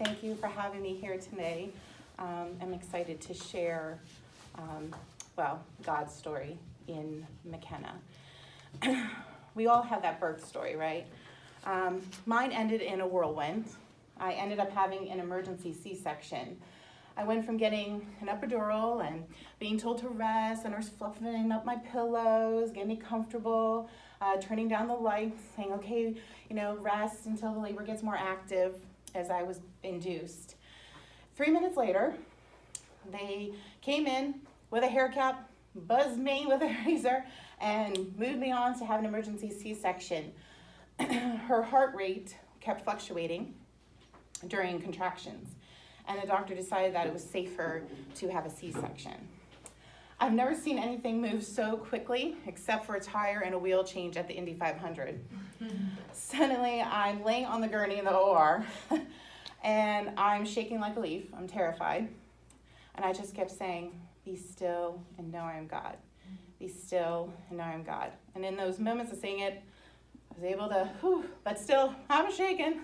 Thank you for having me here today. I'm excited to share, God's story in Makena. We all have that birth story, right? Mine ended in a whirlwind. I ended up having an emergency C-section. I went from getting an epidural and being told to rest, and nurse fluffing up my pillows, getting me comfortable, turning down the lights, saying, okay, rest until the labor gets more active as I was induced. 3 minutes later, they came in with a hair cap, buzzed me with a razor, and moved me on to have an emergency C-section. Her heart rate kept fluctuating during contractions, and the doctor decided that it was safer to have a C-section. I've never seen anything move so quickly except for a tire and a wheel change at the Indy 500. Suddenly, I'm laying on the gurney in the OR, and I'm shaking like a leaf. I'm terrified. And I just kept saying, be still and know I am God. Be still and know I am God. And in those moments of saying it, I was able to, but still, I'm shaking.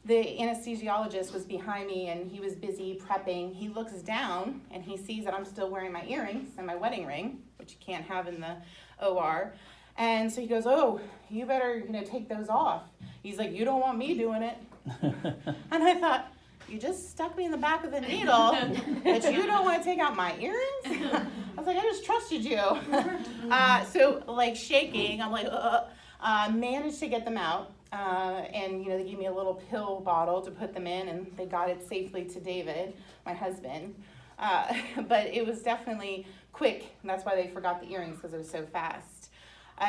The anesthesiologist was behind me, and he was busy prepping. He looks down, and he sees that I'm still wearing my earrings and my wedding ring, which you can't have in the OR. And so he goes, oh, you better take those off. He's like, you don't want me doing it. And I thought, you just stuck me in the back with a needle, but you don't want to take out my earrings? I was like, I just trusted you. So shaking, I'm like, managed to get them out. And they gave me a little pill bottle to put them in, and they got it safely to David, my husband. But it was definitely quick, and that's why they forgot the earrings, because it was so fast.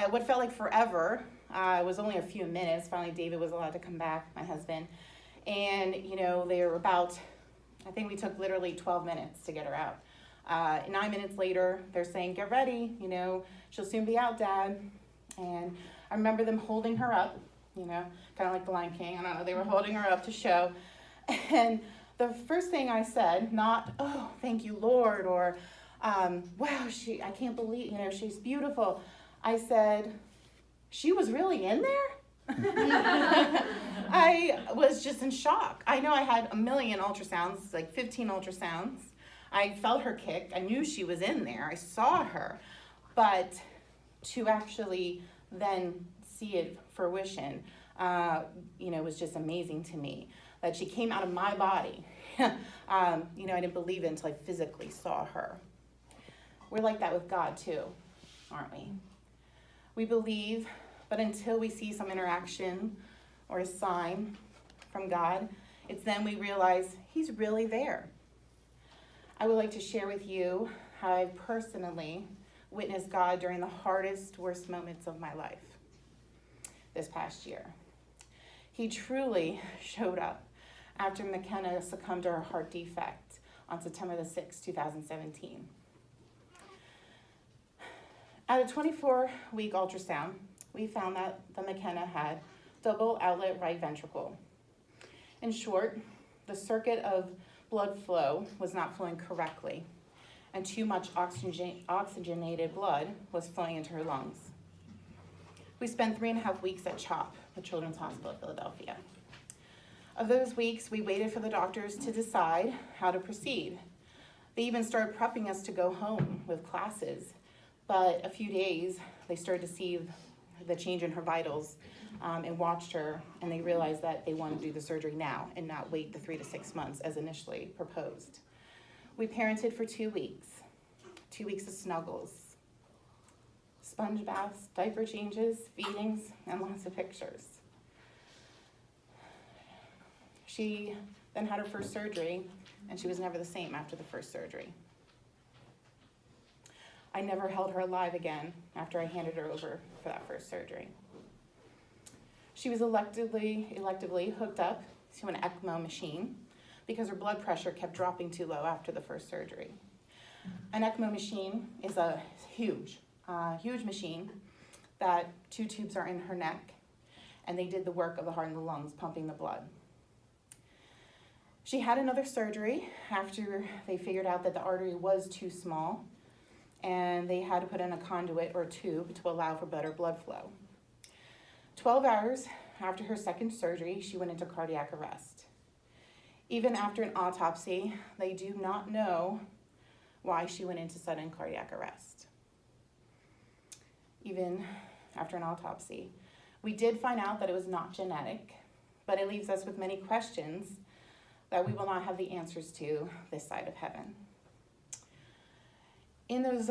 What felt like forever was only a few minutes. Finally, David was allowed to come back, my husband. And, they were about, I think we took literally 12 minutes to get her out. 9 minutes later, they're saying, get ready, she'll soon be out, Dad. And I remember them holding her up, kind of like the Lion King. I don't know, they were holding her up to show. And the first thing I said, not, oh, thank you, Lord, or, wow, I can't believe, she's beautiful. I said, she was really in there? I was just in shock. I know I had a million ultrasounds, like 15 ultrasounds. I felt her kick. I knew she was in there. I saw her. But to actually then see it fruition, was just amazing to me. That she came out of my body. I didn't believe it until I physically saw her. We're like that with God too, aren't we? We believe, but until we see some interaction or a sign from God, it's then we realize He's really there. I would like to share with you how I personally witnessed God during the hardest, worst moments of my life this past year. He truly showed up after Makena succumbed to her heart defect on September the 6th, 2017. At a 24-week ultrasound, we found that the Makena had double outlet right ventricle. In short, the circuit of blood flow was not flowing correctly, and too much oxygenated blood was flowing into her lungs. We spent 3.5 weeks at CHOP, the Children's Hospital of Philadelphia. Of those weeks, we waited for the doctors to decide how to proceed. They even started prepping us to go home with classes, but a few days, they started to see the change in her vitals and watched her, and they realized that they wanted to do the surgery now and not wait the 3 to 6 months as initially proposed. We parented for 2 weeks, 2 weeks of snuggles, sponge baths, diaper changes, feedings, and lots of pictures. She then had her first surgery, and she was never the same after the first surgery. I never held her alive again after I handed her over for that first surgery. She was electively hooked up to an ECMO machine because her blood pressure kept dropping too low after the first surgery. An ECMO machine is a huge machine that 2 tubes are in her neck, and they did the work of the heart and the lungs, pumping the blood. She had another surgery after they figured out that the artery was too small, and they had to put in a conduit or tube to allow for better blood flow. 12 hours after her second surgery, she went into cardiac arrest. Even after an autopsy, they do not know why she went into sudden cardiac arrest. Even after an autopsy. We did find out that it was not genetic, but it leaves us with many questions that we will not have the answers to this side of heaven. In those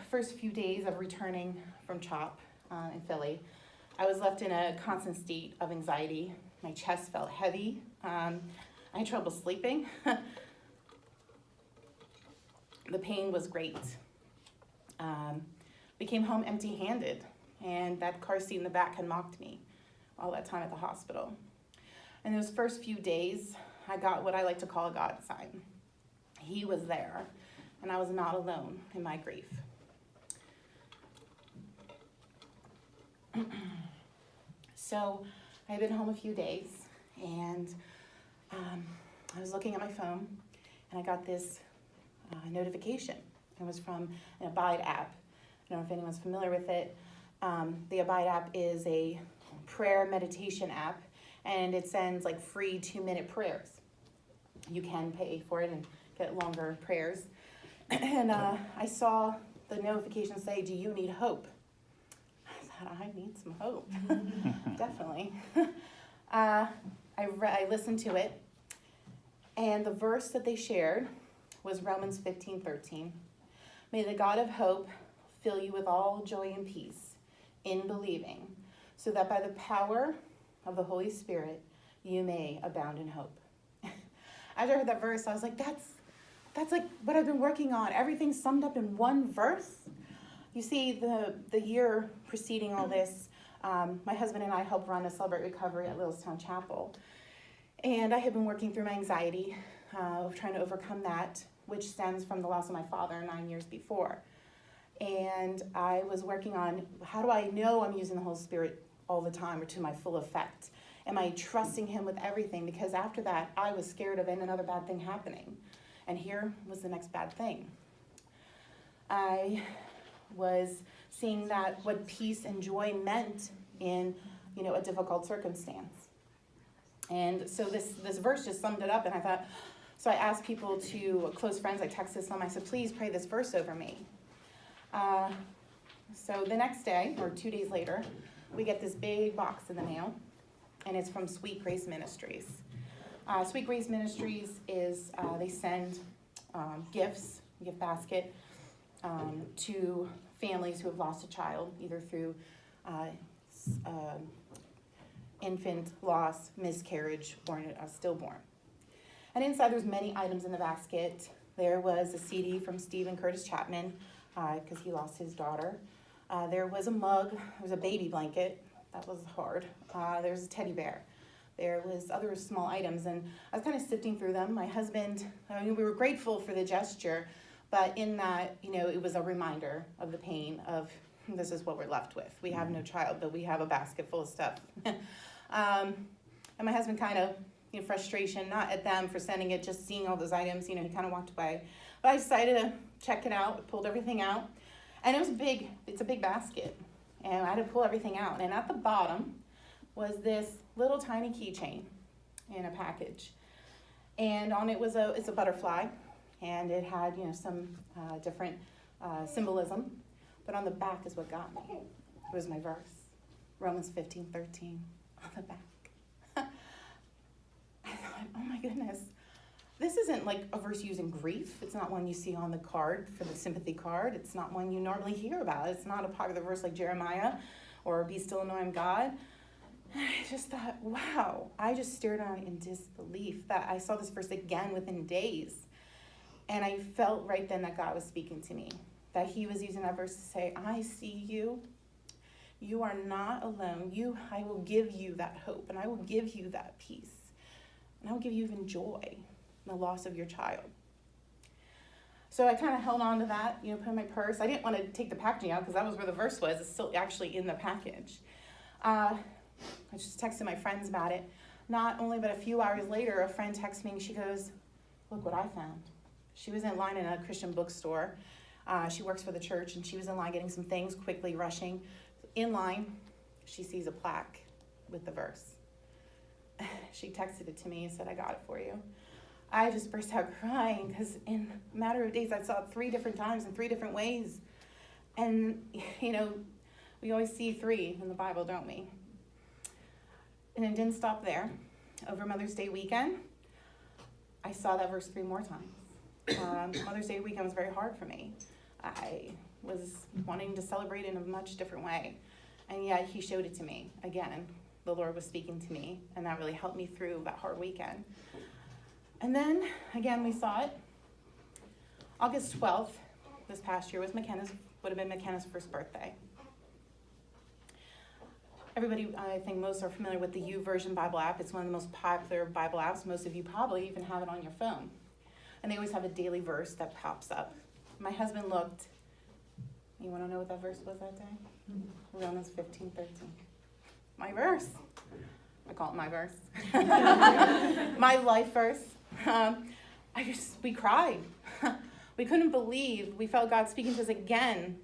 first few days of returning from CHOP in Philly, I was left in a constant state of anxiety. My chest felt heavy. I had trouble sleeping. The pain was great. We came home empty-handed, and that car seat in the back had mocked me all that time at the hospital. In those first few days, I got what I like to call a God sign. He was there, and I was not alone in my grief. So I had been home a few days, and I was looking at my phone, and I got this notification. It was from an Abide app. I don't know if anyone's familiar with it. The Abide app is a prayer meditation app, and it sends like free 2-minute prayers. You can pay for it and get longer prayers. And I saw the notification say, "Do you need hope?" I thought, I need some hope. Definitely. I listened to it, and the verse that they shared was Romans 15:13. May the God of hope fill you with all joy and peace in believing, so that by the power of the Holy Spirit you may abound in hope. After I heard that verse, I was like, that's like what I've been working on. Everything summed up in one verse. You see, the year preceding all this, my husband and I helped run a Celebrate Recovery at Littlestown Chapel. And I had been working through my anxiety, trying to overcome that, which stems from the loss of my father 9 years before. And I was working on, how do I know I'm using the Holy Spirit all the time or to my full effect? Am I trusting him with everything? Because after that, I was scared of another bad thing happening. And here was the next bad thing. I was seeing that what peace and joy meant in, a difficult circumstance. And so this verse just summed it up, and I thought, so I asked people close friends, I texted some, I said, please pray this verse over me. So the next day, or 2 days later, we get this big box in the mail, and it's from Sweet Grace Ministries. Sweet Grace Ministries is, they send gifts, gift basket, to families who have lost a child, either through infant loss, miscarriage, or a stillborn. And inside there's many items in the basket. There was a CD from Stephen Curtis Chapman, because he lost his daughter. There was a mug, there was a baby blanket, that was hard. There's a teddy bear. There was other small items, and I was kind of sifting through them. My husband, we were grateful for the gesture, but in that, it was a reminder of the pain of, this is what we're left with. We have no child, but we have a basket full of stuff. And my husband kind of, frustration, not at them for sending it, just seeing all those items, he kind of walked away. But I decided to check it out, pulled everything out, and it's a big basket, and I had to pull everything out. And at the bottom was this little tiny keychain in a package, and on it was it's a butterfly, and it had some different symbolism, but on the back is what got me. It was my verse, Romans 15:13, on the back. I thought, oh my goodness, this isn't like a verse used in grief. It's not one you see on the card for the sympathy card. It's not one you normally hear about. It's not a popular verse like Jeremiah or Be Still and Know I'm God. And I just thought, wow. I just stared on it in disbelief that I saw this verse again within days. And I felt right then that God was speaking to me, that he was using that verse to say, I see you. You are not alone. I will give you that hope, and I will give you that peace. And I will give you even joy in the loss of your child. So I kind of held on to that, put in my purse. I didn't want to take the packaging out because that was where the verse was. It's still actually in the package. I just texted my friends about it. Not only, but a few hours later, a friend texted me and she goes, look what I found. She was in line in a Christian bookstore. She works for the church, and she was in line getting some things, quickly rushing. In line, she sees a plaque with the verse. she texted it to me and said, I got it for you. I just burst out crying because in a matter of days, I saw it 3 different times in 3 different ways. And, we always see 3 in the Bible, don't we? And it didn't stop there. Over Mother's Day weekend, I saw that verse 3 more times. Mother's Day weekend was very hard for me. I was wanting to celebrate in a much different way. And yet he showed it to me again. The Lord was speaking to me, and that really helped me through that hard weekend. And then, again, we saw it. August 12th, this past year, would have been Makena's first birthday. Everybody, I think most are familiar with the YouVersion Bible app. It's one of the most popular Bible apps. Most of you probably even have it on your phone. And they always have a daily verse that pops up. My husband looked. You want to know what that verse was that day? Romans 15:13. My verse. I call it my verse. My life verse. We cried. We couldn't believe. We felt God speaking to us again,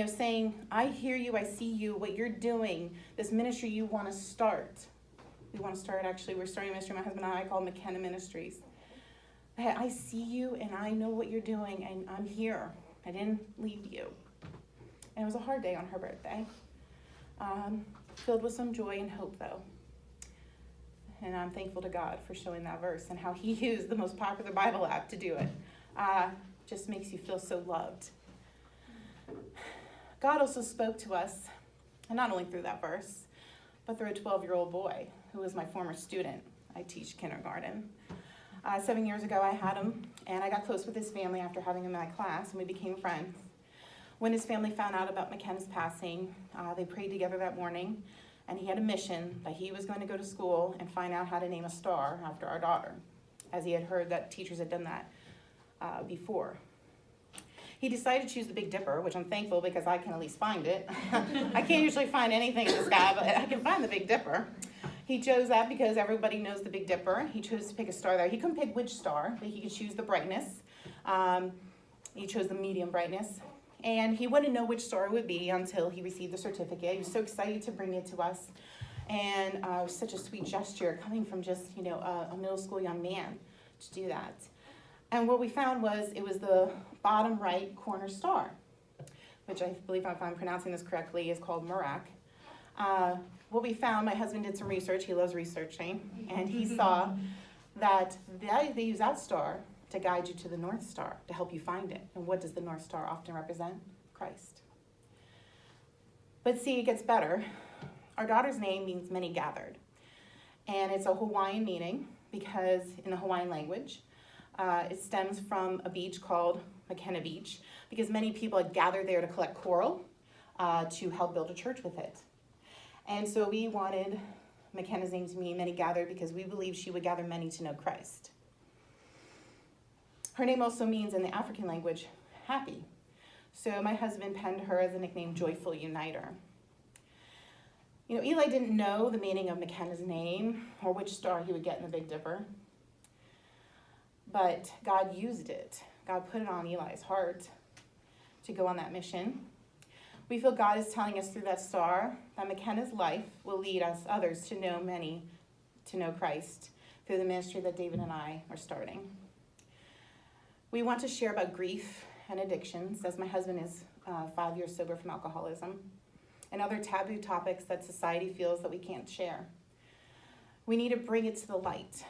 saying, I hear you, I see you, what you're doing, this ministry you want to start. We're starting a ministry, my husband and I call Makena Ministries. I see you and I know what you're doing and I'm here. I didn't leave you. And it was a hard day on her birthday. Filled with some joy and hope, though. And I'm thankful to God for showing that verse and how he used the most popular Bible app to do it. Just makes you feel so loved. God also spoke to us, and not only through that verse, but through a 12-year-old boy who was my former student. I teach kindergarten. 7 years ago, I had him, and I got close with his family after having him in my class, and we became friends. When his family found out about Makena's passing, they prayed together that morning, and he had a mission that he was going to go to school and find out how to name a star after our daughter, as he had heard that teachers had done that before. He decided to choose the Big Dipper, which I'm thankful because I can at least find it. I can't usually find anything in the sky, but I can find the Big Dipper. He chose that because everybody knows the Big Dipper. He chose to pick a star there. He couldn't pick which star, but he could choose the brightness. He chose the medium brightness. And he wouldn't know which star it would be until he received the certificate. He was so excited to bring it to us. And it was such a sweet gesture coming from just, a middle school young man to do that. And what we found was it was the bottom right corner star, which I believe, if I'm pronouncing this correctly, is called Merak. What we found, my husband did some research. He loves researching. And he saw that they use that star to guide you to the North Star, to help you find it. And what does the North Star often represent? Christ. But see, it gets better. Our daughter's name means many gathered. And it's a Hawaiian meaning because in the Hawaiian language, it stems from a beach called Makena Beach because many people had gathered there to collect coral to help build a church with it. And so we wanted Makena's name to mean many gathered because we believed she would gather many to know Christ. Her name also means in the African language, happy. So my husband penned her as a nickname, Joyful Uniter. Eli didn't know the meaning of Makena's name or which star he would get in the Big Dipper. But God used it. God put it on Eli's heart to go on that mission. We feel God is telling us through that star that Makena's life will lead us, others, to know Christ through the ministry that David and I are starting. We want to share about grief and addictions, as my husband is 5 years sober from alcoholism, and other taboo topics that society feels that we can't share. We need to bring it to the light.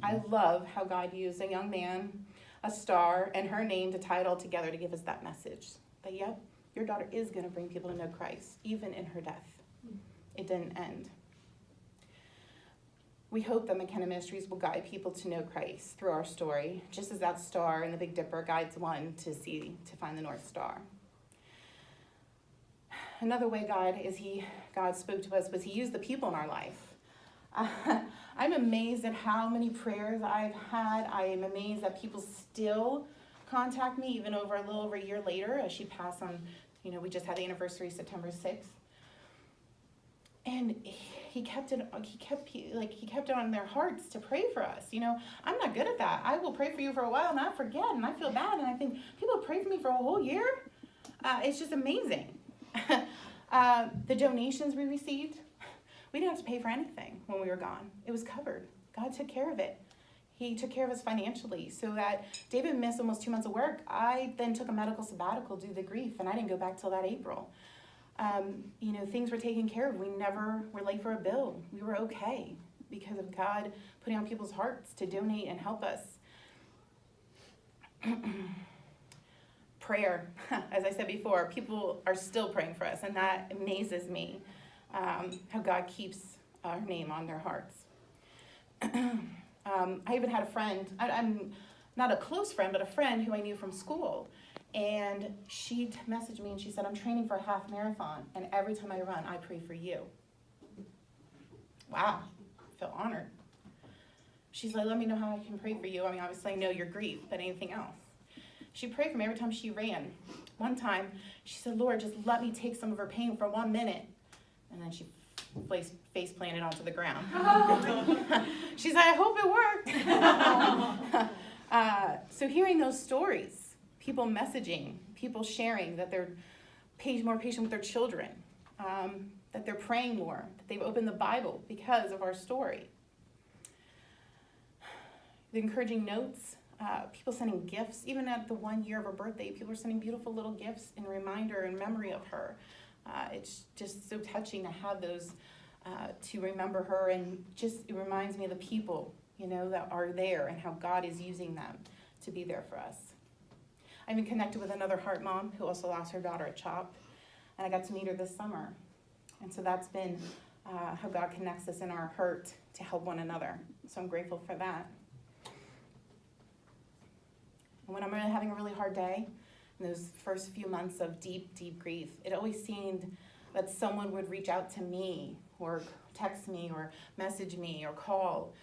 I love how God used a young man, a star, and her name to tie it all together to give us that message. That, yep, your daughter is going to bring people to know Christ, even in her death. It didn't end. We hope that Makena Ministries will guide people to know Christ through our story, just as that star in the Big Dipper guides one to find the North Star. Another way God spoke to us was he used the people in our life. I'm amazed at how many prayers I've had. I am amazed that people still contact me even a little over a year later as she passed on, we just had the anniversary September 6th. And he kept it on their hearts to pray for us. I'm not good at that. I will pray for you for a while and I forget and I feel bad and I think people pray for me for a whole year. It's just amazing. The donations we received We didn't have to pay for anything when we were gone. It was covered. God took care of it. He took care of us financially, so that David missed almost 2 months of work. I then took a medical sabbatical due to the grief, and I didn't go back till that April. Things were taken care of. We never were late for a bill. We were okay because of God putting on people's hearts to donate and help us. Prayer, as I said before, people are still praying for us, and that amazes me, how God keeps our name on their hearts. I even had a friend, I'm not a close friend, but a friend who I knew from school, and she messaged me and she said, I'm training for a half marathon, and every time I run, I pray for you. Wow, I feel honored. She's like, let me know how I can pray for you. I mean, obviously I know your grief, but anything else. She prayed for me every time she ran. One time, she said, Lord, just let me take some of her pain for 1 minute. And then she face planted onto the ground. She's like, I hope it worked. So hearing those stories, people messaging, people sharing that they're more patient with their children, that they're praying more, that they've opened the Bible because of our story. The encouraging notes, people sending gifts, even at the 1 year of her birthday, people are sending beautiful little gifts in reminder and memory of her. It's just so touching to have those, to remember her, and just it reminds me of the people, that are there and how God is using them to be there for us. I've been connected with another heart mom who also lost her daughter at CHOP, and I got to meet her this summer. And so that's been how God connects us in our hurt to help one another. So I'm grateful for that. And when I'm having a really hard day, in those first few months of deep, deep grief, it always seemed that someone would reach out to me or text me or message me or call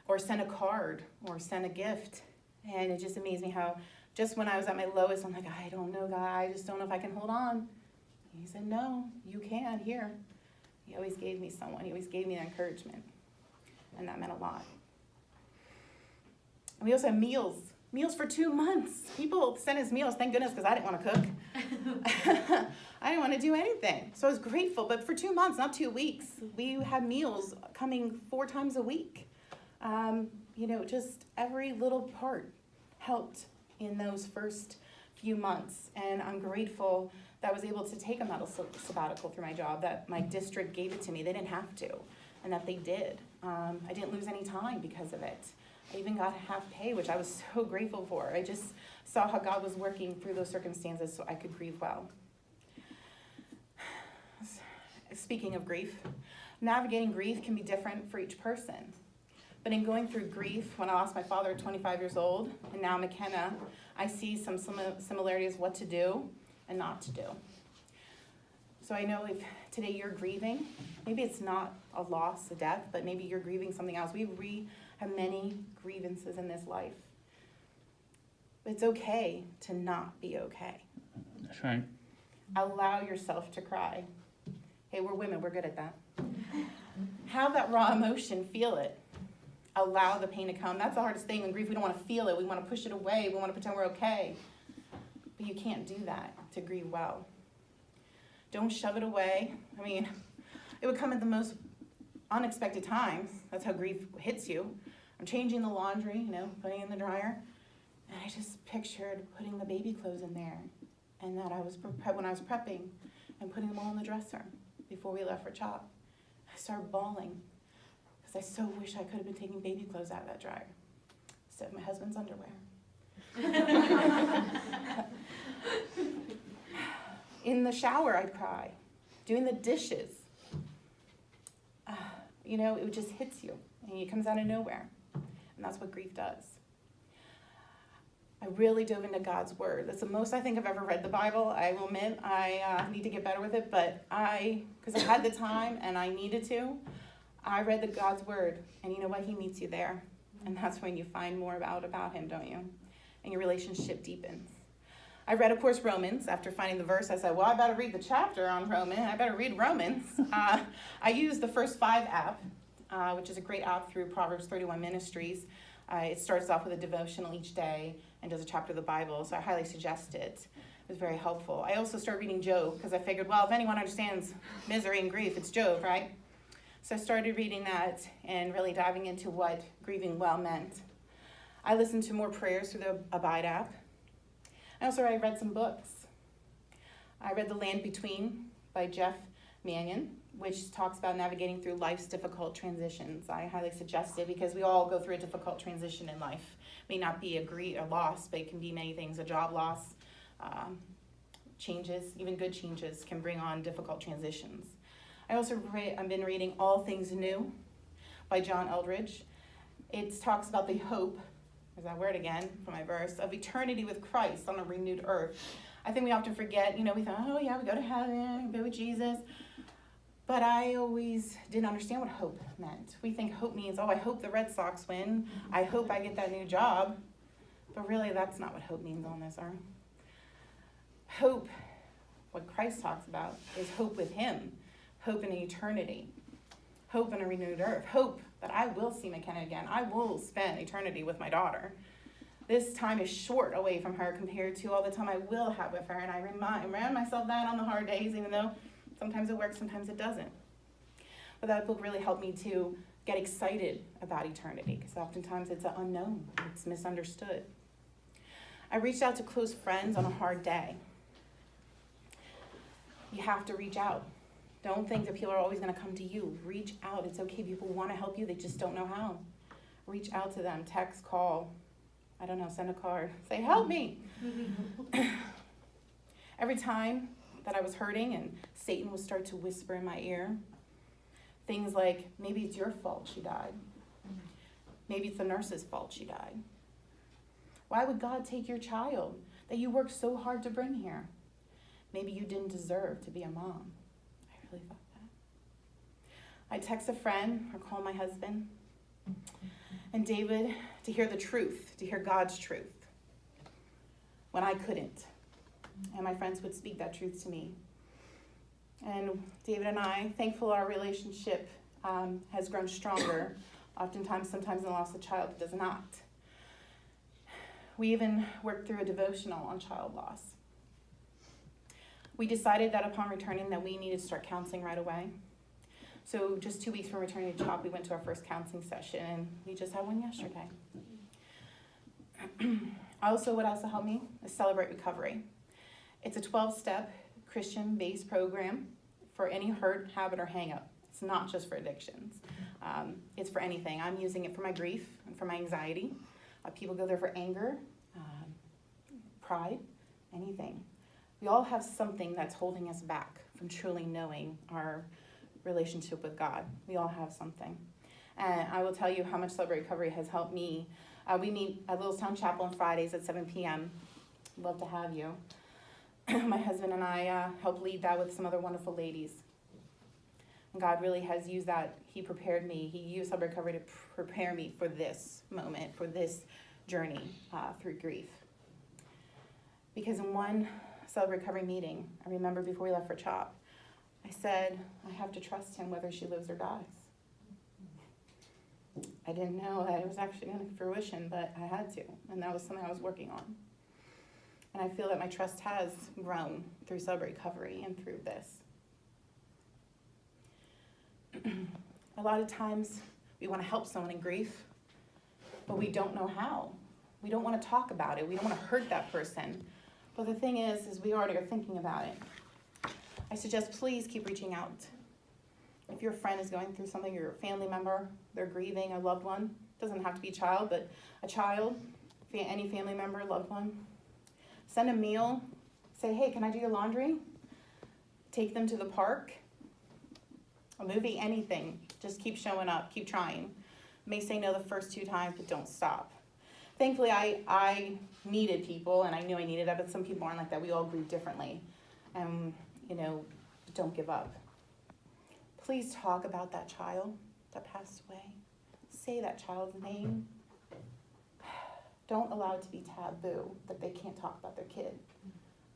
or send a card or send a gift. And it just amazed me how just when I was at my lowest, I'm like, I don't know, God, I just don't know if I can hold on. And he said, no, you can, here. He always gave me someone. He always gave me that encouragement. And that meant a lot. And we also have meals. Meals for 2 months. People sent us meals, thank goodness, because I didn't want to cook. I didn't want to do anything. So I was grateful, but for 2 months, not 2 weeks, we had meals coming 4 times a week. Just every little part helped in those first few months. And I'm grateful that I was able to take a medical sabbatical through my job, that my district gave it to me. They didn't have to, and that they did. I didn't lose any time because of it. I even got half pay, which I was so grateful for. I just saw how God was working through those circumstances so I could grieve well. Speaking of grief, navigating grief can be different for each person. But in going through grief, when I lost my father at 25 years old, and now Makena, I see some similarities of what to do and not to do. So I know if today you're grieving, maybe it's not a loss, a death, but maybe you're grieving something else. We have many grievances in this life. But it's okay to not be okay. That's right. Allow yourself to cry. Hey, we're women, we're good at that. Have that raw emotion, feel it. Allow the pain to come. That's the hardest thing in grief. We don't want to feel it. We want to push it away. We want to pretend we're okay. But you can't do that to grieve well. Don't shove it away. I mean, it would come at the most unexpected times. That's how grief hits you. I'm changing the laundry, putting it in the dryer. And I just pictured putting the baby clothes in there. And that when I was prepping and putting them all in the dresser before we left for CHOP. I started bawling because I so wish I could have been taking baby clothes out of that dryer instead of my husband's underwear. In the shower, I'd cry. Doing the dishes. It just hits you, and it comes out of nowhere. And that's what grief does. I really dove into God's Word. That's the most I think I've ever read the Bible. I will admit I need to get better with it, but because I had the time and I needed to, I read God's Word. And you know what? He meets you there. And that's when you find more about Him, don't you? And your relationship deepens. I read, of course, Romans. After finding the verse, I said, well, I better read the chapter on Romans. I better read Romans. I used the First 5 app, which is a great app through Proverbs 31 Ministries. It starts off with a devotional each day and does a chapter of the Bible, so I highly suggest it. It was very helpful. I also started reading Job because I figured, well, if anyone understands misery and grief, it's Job, right? So I started reading that and really diving into what grieving well meant. I listened to more prayers through the Abide app. I read some books. I read The Land Between by Jeff Mannion, which talks about navigating through life's difficult transitions. I highly suggest it because we all go through a difficult transition in life. It may not be a loss, but it can be many things. A job loss, changes, even good changes can bring on difficult transitions. I've been reading All Things New by John Eldredge. It talks about the hope, there's that word again from my verse, of eternity with Christ on a renewed earth. I think we often forget, we thought, oh yeah, we go to heaven, we go with Jesus. But I always didn't understand what hope meant. We think hope means, I hope the Red Sox win. I hope I get that new job. But really, that's not what hope means on this earth. Hope, what Christ talks about, is hope with him. Hope in eternity. Hope in a renewed earth. Hope that I will see Makena again. I will spend eternity with my daughter. This time is short away from her compared to all the time I will have with her. And I remind myself that on the hard days, even though sometimes it works, sometimes it doesn't. But that book really helped me to get excited about eternity, because oftentimes it's an unknown, it's misunderstood. I reached out to close friends on a hard day. You have to reach out. Don't think that people are always going to come to you. Reach out. It's okay. People want to help you. They just don't know how. Reach out to them. Text, call. I don't know, send a card. Say, help me. Every time that I was hurting and Satan would start to whisper in my ear, things like, maybe it's your fault she died. Maybe it's the nurse's fault she died. Why would God take your child that you worked so hard to bring here? Maybe you didn't deserve to be a mom. I really thought that. I text a friend or call my husband and David to hear the truth, to hear God's truth when I couldn't. And my friends would speak that truth to me. And David and I, thankful our relationship has grown stronger. Oftentimes, sometimes in the loss of a child, it does not. We even worked through a devotional on child loss. We decided that upon returning that we needed to start counseling right away. So just 2 weeks from returning to CHOP, we went to our first counseling session, and we just had one yesterday. What also helped me is Celebrate Recovery. It's a 12-step Christian-based program for any hurt, habit, or hang-up. It's not just for addictions. It's for anything. I'm using it for my grief and for my anxiety. People go there for anger, pride, anything. We all have something that's holding us back from truly knowing our relationship with God. We all have something. And I will tell you how much Celebrate Recovery has helped me. We meet at Littlestown Chapel on Fridays at 7 p.m. Love to have you. My husband and I help lead that with some other wonderful ladies. And God really has used that. He prepared me. He used Celebrate Recovery to prepare me for this moment, for this journey through grief. Because in one Celebrate Recovery meeting, I remember before we left for CHOP, I said, I have to trust him whether she lives or dies. I didn't know that it was actually going to fruition, but I had to, and that was something I was working on. And I feel that my trust has grown through Celebrate Recovery and through this. A lot of times we want to help someone in grief, but we don't know how. We don't want to talk about it. We don't want to hurt that person. But the thing is we already are thinking about it. I suggest please keep reaching out. If your friend is going through something, your family member, they're grieving a loved one, doesn't have to be a child, but a child, any family member, loved one, send a meal, say, hey, can I do your laundry? Take them to the park, a movie, anything. Just keep showing up, keep trying. May say no the first 2 times, but don't stop. Thankfully, I needed people, and I knew I needed that, but some people aren't like that. We all grieve differently. And, don't give up. Please talk about that child that passed away. Say that child's name. Don't allow it to be taboo that they can't talk about their kid.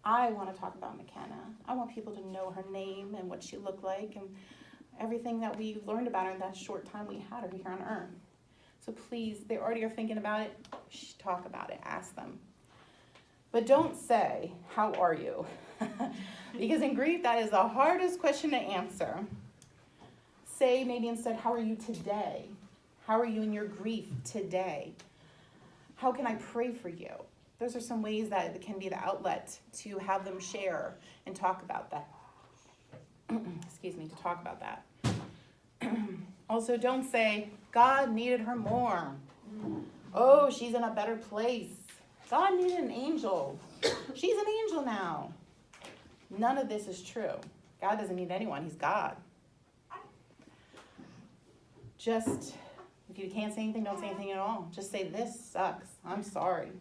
I want to talk about Makena. I want people to know her name and what she looked like and everything that we've learned about her in that short time we had her here on earth. So please, they already are thinking about it. Talk about it. Ask them. But don't say, how are you? Because in grief, that is the hardest question to answer. Say maybe instead, how are you today? How are you in your grief today? How can I pray for you? Those are some ways that it can be the outlet to have them share and talk about that. Excuse me, to talk about that. Also, don't say, God needed her more. Oh, she's in a better place. God needed an angel. She's an angel now. None of this is true. God doesn't need anyone. He's God. Just, if you can't say anything, don't say anything at all. Just say, this sucks. I'm sorry.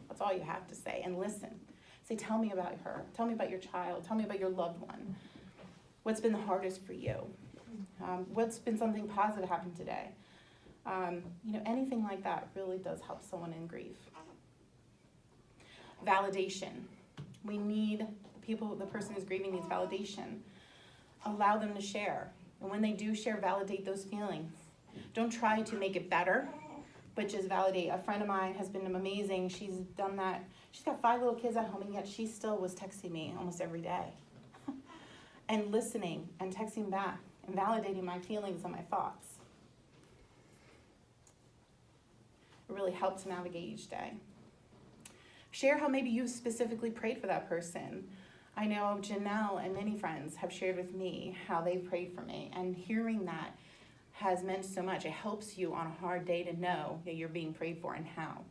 That's all you have to say. And listen. Say, tell me about her. Tell me about your child. Tell me about your loved one. What's been the hardest for you? What's been something positive happened today? Anything like that really does help someone in grief. Validation. We need the person who's grieving needs validation. Allow them to share. And when they do share, validate those feelings. Don't try to make it better, but just validate. A friend of mine has been amazing. She's done that. She's got 5 little kids at home, and yet she still was texting me almost every day. And listening and texting back and validating my feelings and my thoughts. It really helped to navigate each day. Share how maybe you specifically prayed for that person. I know Janelle and many friends have shared with me how they prayed for me, and hearing that has meant so much. It helps you on a hard day to know that you're being prayed for and how.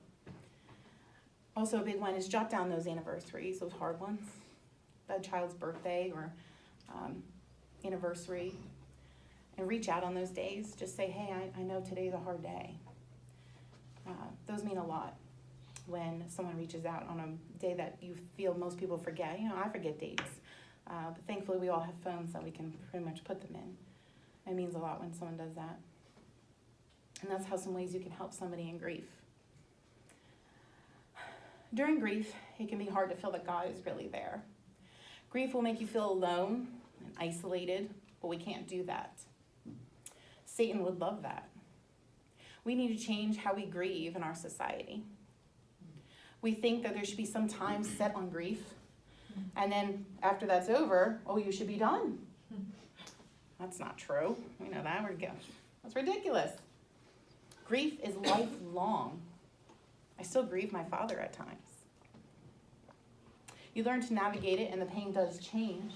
Also, a big one is jot down those anniversaries, those hard ones, that child's birthday or anniversary, and reach out on those days. Just say, hey, I know today's a hard day. Those mean a lot when someone reaches out on a day that you feel most people forget. I forget dates, but thankfully we all have phones that we can pretty much put them in. It means a lot when someone does that. And that's how some ways you can help somebody in grief. During grief, it can be hard to feel that God is really there. Grief will make you feel alone and isolated, but we can't do that. Satan would love that. We need to change how we grieve in our society. We think that there should be some time set on grief, and then after that's over, you should be done. That's not true. We know that. That's ridiculous. Grief is lifelong. I still grieve my father at times. You learn to navigate it, and the pain does change.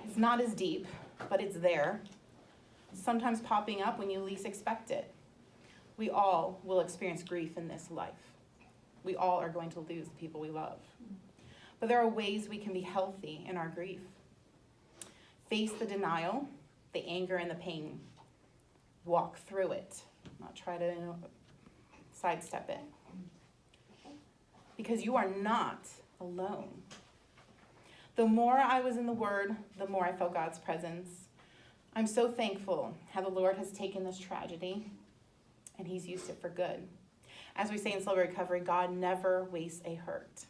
It's not as deep, but it's there. Sometimes popping up when you least expect it. We all will experience grief in this life. We all are going to lose the people we love. But there are ways we can be healthy in our grief. Face the denial, the anger, and the pain. Walk through it. Not try to sidestep it. Because you are not alone. The more I was in the Word, the more I felt God's presence. I'm so thankful how the Lord has taken this tragedy and He's used it for good. As we say in Celebrate Recovery, God never wastes a hurt.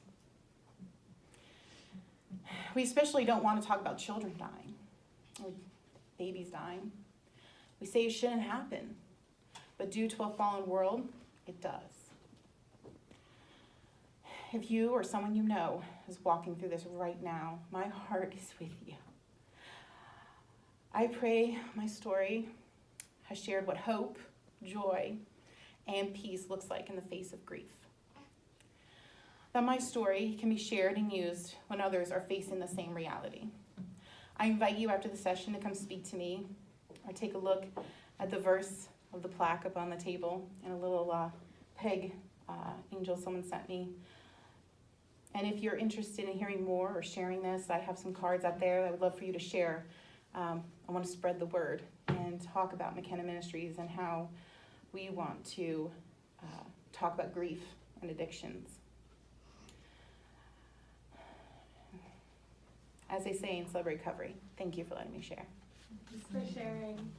We especially don't want to talk about children dying or babies dying. We say it shouldn't happen, but due to a fallen world, it does. If you or someone you know is walking through this right now, my heart is with you. I pray my story has shared what hope, joy, and peace looks like in the face of grief. That my story can be shared and used when others are facing the same reality. I invite you after the session to come speak to me or take a look at the verse of the plaque up on the table and a little peg angel someone sent me. And if you're interested in hearing more or sharing this, I have some cards out there that I would love for you to share. I want to spread the word and talk about Makena Ministries and how we want to talk about grief and addictions. As they say in Celebrate Recovery, thank you for letting me share. Thanks for sharing.